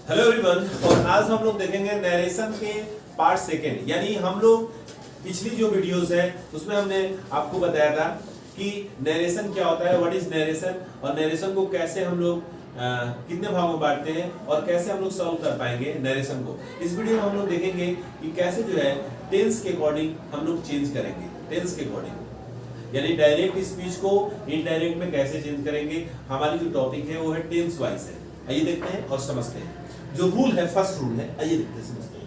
Hello everyone. और आज हम लोग देखेंगे नरेशन के पार्ट सेकेंड। यानी हम लोग पिछली जो वीडियोस है उसमें हमने आपको बताया था कि नरेशन क्या होता है, व्हाट इज नरेशन, और नरेशन को कैसे हम लोग कितने भागों में बांटते हैं और कैसे हम लोग सॉल्व कर पाएंगे नरेशन को। इस वीडियो में हम लोग देखेंगे कि कैसे जो है टेंस के अकॉर्डिंग हम लोग चेंज करेंगे। टेंस के अकॉर्डिंग यानी डायरेक्ट स्पीच को इनडायरेक्ट में कैसे चेंज करेंगे। हमारी जो टॉपिक है वो है टेंस वाइज है। आइए देखते हैं और समझते हैं। जो रूल है, फर्स्ट रूल है, आइए देखते हैं, समझते हैं।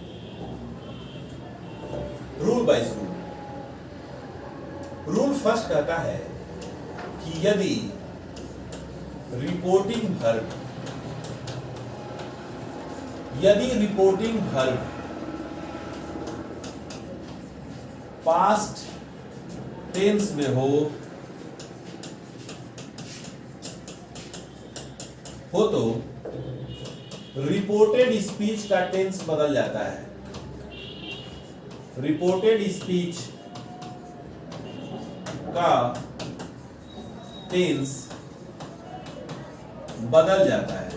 रूल बाइज रूल फर्स्ट कहता है कि यदि रिपोर्टिंग वर्ब पास्ट टेंस में हो तो रिपोर्टेड स्पीच का टेंस बदल जाता है। रिपोर्टेड स्पीच का टेंस बदल जाता है।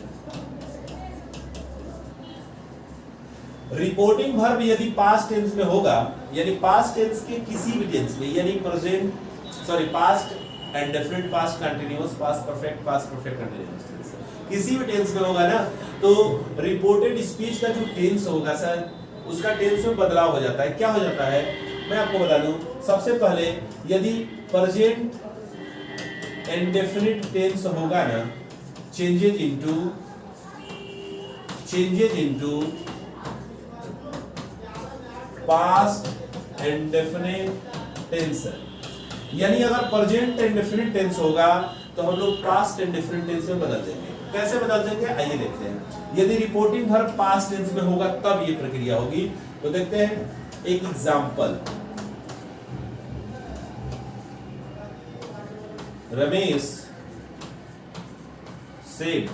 रिपोर्टिंग वर्ब यदि पास्ट टेंस में होगा, यानी पास्ट टेंस के किसी भी टेंस में, यानी past indefinite, past continuous, past perfect, past perfect continuous tense, किसी भी टेंस में होगा ना, तो रिपोर्टेड स्पीच का जो टेंस होगा सर, उसका टेंस में बदलाव हो जाता है। क्या हो जाता है मैं आपको बता दूं। सबसे पहले यदि प्रेजेंट इंडेफिनिट टेंस होगा ना, changes into past indefinite tense. यानी अगर प्रेजेंट इंडेफिनिट टेंस होगा तो हम लोग पास्ट इंडेफिनिट टेंस में बदल देंगे। कैसे बदल देंगे आइए देखते हैं। यदि रिपोर्टिंग वर्ब पास्ट टेंस में होगा तब ये प्रक्रिया होगी। तो देखते हैं एक example. Ramesh said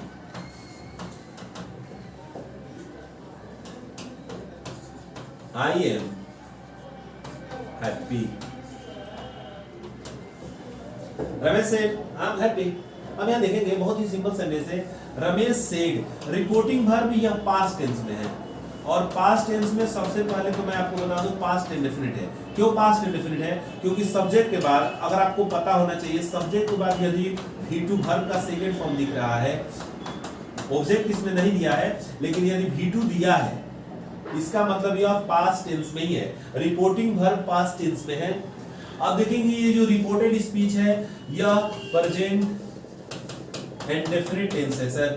I am happy. Ramesh said I am happy. अब यहां देखेंगे बहुत ही सिंपल सेंटेंस है। रमेश सेड रिपोर्टिंग वर्ब यह पास्ट टेंस में है, और पास्ट टेंस में सबसे पहले तो मैं आपको बता दूं पास्ट इंडेफिनिट है। क्यों पास्ट इंडेफिनिट है? क्योंकि सब्जेक्ट के बाद, अगर आपको पता होना चाहिए, सब्जेक्ट के बाद यदि V2 वर्ब का सेकंड फॉर्म दिख रहा है, ऑब्जेक्ट इसमें नहीं दिया है, लेकिन यदि V2 दिया है, इसका मतलब यह पास्ट टेंस में ही है। रिपोर्टिंग वर्ब पास्ट टेंस में है। अब देखेंगे ये जो रिपोर्टेड स्पीच है यह प्रेजेंट इंडेफिनिट टेंस है सर,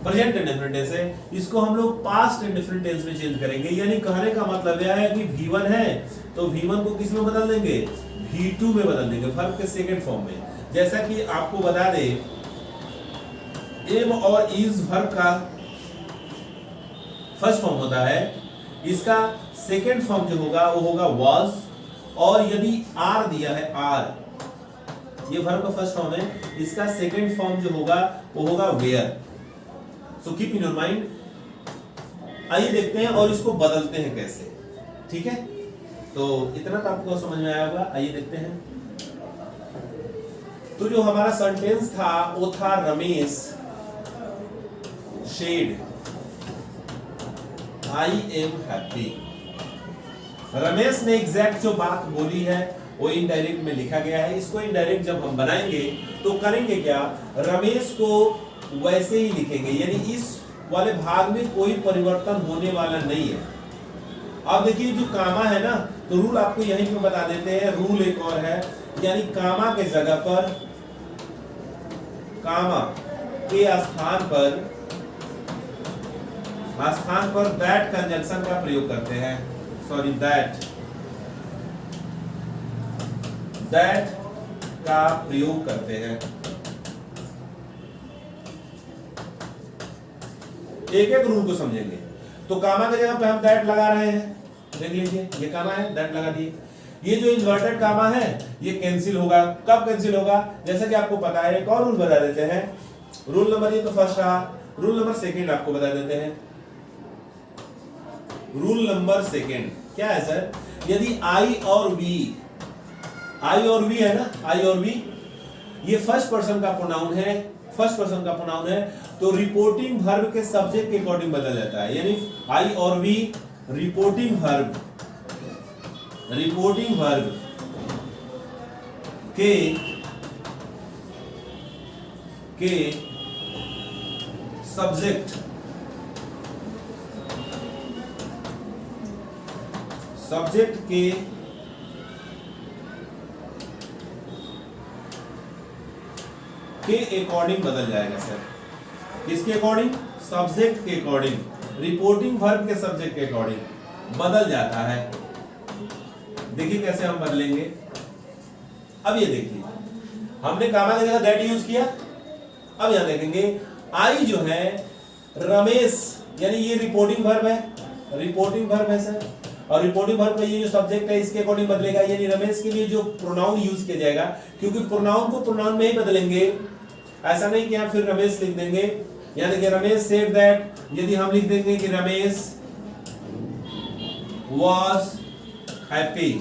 प्रेजेंट इंडेफिनिट टेंस है। इसको हम लोग पास्ट इंडेफिनिट टेंस में चेंज करेंगे। यानी कहने का मतलब यह है कि V1 है तो V1 को किस में बदल देंगे? V2 में बदल देंगे, वर्ब के सेकंड फॉर्म में। जैसा कि आपको बता दे, एम और इज वर्ब का फर्स्ट फॉर्म होता है, इसका सेकंड फॉर्म जो होगा वो होगा वाज, और यदि आर दिया है, आर ये वर्ब का फर्स्ट फॉर्म है, इसका सेकंड फॉर्म जो होगा वो होगा were. So keep in your mind. आइए देखते हैं और इसको बदलते हैं कैसे। ठीक है, तो इतना तो आपको समझ में आया होगा। आइए देखते हैं। तो जो हमारा सेंटेंस था वो था Ramesh said I am happy. Ramesh ने एग्जैक्ट जो बात बोली है वो इनडायरेक्ट में लिखा गया है। इसको इनडायरेक्ट जब हम बनाएंगे तो करेंगे क्या? रमेश को वैसे ही लिखेंगे, यानी इस वाले भाग में कोई परिवर्तन होने वाला नहीं है। अब देखिए जो कामा है ना, तो रूल आपको यहीं पे बता देते हैं। रूल एक और है, यानी कामा के जगह पर, कामा के स्थान पर दैट कंजंक्शन का प्रयोग करते हैं। सॉरी, दैट का प्रयोग करते हैं। एक एक रूल को समझेंगे। तो कामा की जगह पे हम दैट लगा रहे हैं। देख लीजिए ये कामा है, दैट लगा दिए। ये जो इन्वर्टेड कामा है ये कैंसिल होगा। कब कैंसिल होगा? जैसा कि आपको पता है, एक और रूल बता देते हैं। रूल नंबर, ये तो फर्स्ट रहा, रूल नंबर सेकंड आपको बता देते हैं। रूल नंबर सेकंड क्या है सर? यदि आई और वी है ना, आई और वी, ये फर्स्ट पर्सन का प्रोनाउन है, फर्स्ट पर्सन का प्रोनाउन है तो रिपोर्टिंग वर्ब के सब्जेक्ट के अकॉर्डिंग बदल जाता है, यानी आई और वी रिपोर्टिंग वर्ब के सब्जेक्ट के अकॉर्डिंग बदल जाएगा सर। किसके अकॉर्डिंग? सब्जेक्ट के अकॉर्डिंग, रिपोर्टिंग वर्ब के सब्जेक्ट के अकॉर्डिंग बदल जाता है। देखिए कैसे हम बदलेंगे। अब ये देखिए हमने कामा की जगह दैट यूज किया। अब यहां देखेंगे आई जो है रमेश, यानी ये रिपोर्टिंग वर्ब है सर, और रिपोर्टिंग वर्ब का ये जो सब्जेक्ट है इसके अकॉर्डिंग बदलेगा, यानी रमेश के लिए जो प्रोनाउन यूज किया जाएगा, क्योंकि प्रोनाउन को प्रोनाउन में ही बदलेंगे, ऐसा नहीं कि आप फिर रमेश लिख देंगे। यानी कि रमेश सेड दैट, यदि हम लिख देंगे कि रमेश वाज हैप्पी,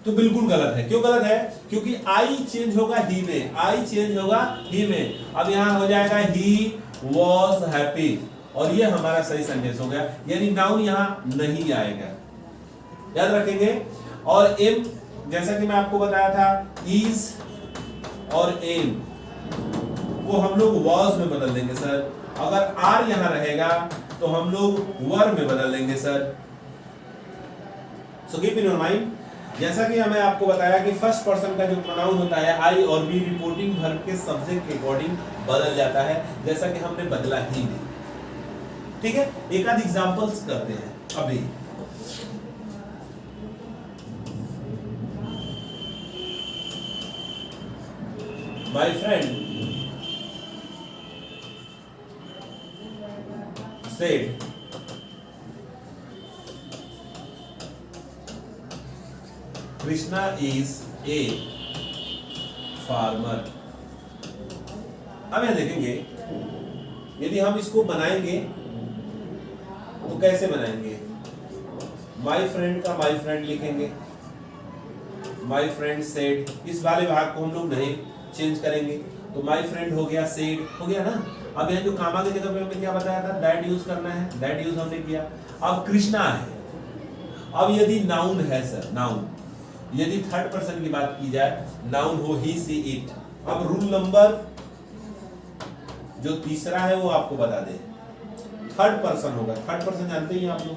तो बिल्कुल गलत है। क्यों गलत है? क्योंकि आई चेंज होगा ही में, अब यहां हो जाएगा ही वाज हैप्पी, और ये हमारा सही सेंटेंस हो गया, यानी नाउन यहां नहीं आएगा, याद रखेंगे। और एम, जैसा कि मैं आपको बताया था, इज और एम को हम लोग वाज में बदल देंगे सर। अगर आर यहां रहेगा तो हम लोग वर में बदल देंगे sir. So keep in your mind, जैसा कि हमें आपको बताया कि फर्स्ट पर्सन का जो प्रोनाउन होता है आई और बी रिपोर्टिंग वर्ब के सब्जेक्ट के अकॉर्डिंग बदल जाता है, जैसा कि हमने बदला ही नहीं। ठीक है, एक आध एग्जांपल्स करते हैं अभी। My friend said Krishna is a farmer. अब यहां देखेंगे यदि हम इसको बनाएंगे तो कैसे बनाएंगे? माय फ्रेंड का माय फ्रेंड लिखेंगे, माय फ्रेंड सेड, इस वाले भाग को हम लोग नहीं चेंज करेंगे, तो माय फ्रेंड हो गया, सेड हो गया ना। अब यहाँ जो कामा की जगह पे हमने क्या बताया था, दैट यूज करना है, दैट यूज हमने किया। अब कृष्णा है, अब यदि नाउन है सर, नाउन, यदि थर्ड पर्सन की बात की जाए, नाउन हो ही सी इट। अब रूल नंबर जो तीसरा है वो आपको बता दे, थर्ड पर्सन होगा। थर्ड पर्सन जानते ही आप लोग,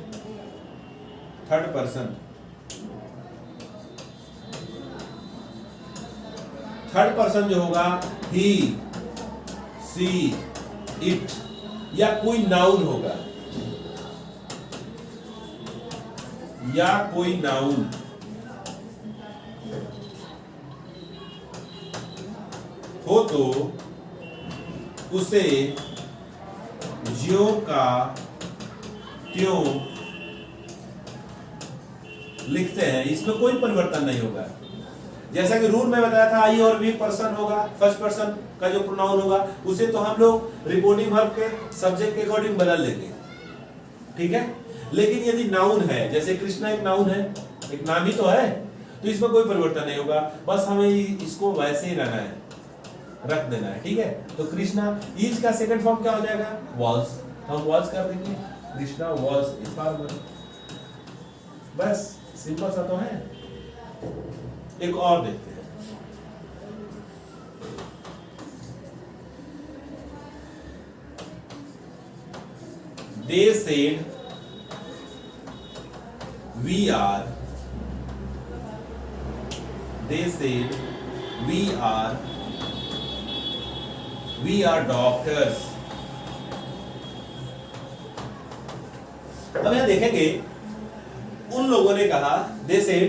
थर्ड पर्सन, थर्ड पर्सन जो होगा ही सी इट, या कोई नाउन होगा, या कोई नाउन हो तो उसे ज्यों का त्यों लिखते हैं, इसमें कोई परिवर्तन नहीं होगा। जैसा कि रूल में बताया था, आई और बी पर्सन होगा, फर्स्ट पर्सन का जो प्रोनाउन होगा उसे तो हम लोग रिपोर्टिंग वर्ब के सब्जेक्ट के अकॉर्डिंग बदल देंगे, ठीक है। लेकिन यदि नाउन है, जैसे कृष्णा एक नाउन है, एक नाम ही तो है, तो इसमें कोई परिवर्तन नहीं होगा, बस हमें इसको वैसे ही रहना है, रख देना है, ठीक है। तो कृष्णा इज का सेकंड फॉर्म क्या हो जाएगा, वाज, हम वाज कर देंगे, कृष्णा वाज ए फार्मर, बस सिंपल सा तो है। एक और देखते हैं, they said we are, they said we are doctors। अब यहां देखेंगे उन लोगों ने कहा they said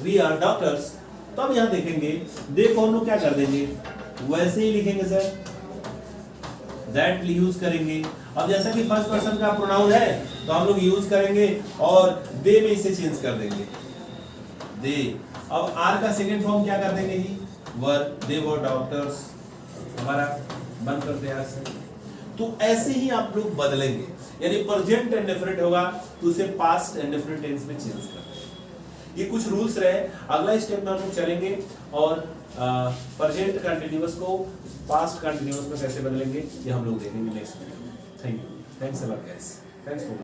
we are doctors, तो अब यहां देखेंगे दे को हम लोग क्या कर देंगे, वैसे ही लिखेंगे सर, दैट यूज करेंगे। अब जैसा कि फर्स्ट पर्सन का प्रोनाउन है तो हम लोग यूज करेंगे और दे में इसे चेंज कर देंगे, दे। अब आर का सेकंड फॉर्म क्या कर देंगे जी, वर, दे वर डॉक्टर्स, हमारा बंद करते हैं से। तो ऐसे ही आप लोग बदलेंगे, यानी प्रेजेंट इंडेफिनिट होगा तो उसे पास्ट इंडेफिनिट टेंस में चेंज कर देंगे। ये कुछ रूल्स रहे। अगला स्टेप में हम लोग चलेंगे और प्रेजेंट कंटिन्यूअस को पास्ट कंटिन्यूअस में कैसे बदलेंगे ये हम लोग देखेंगे नेक्स्ट वीडियो में। Thank you, thanks a lot guys, thanks for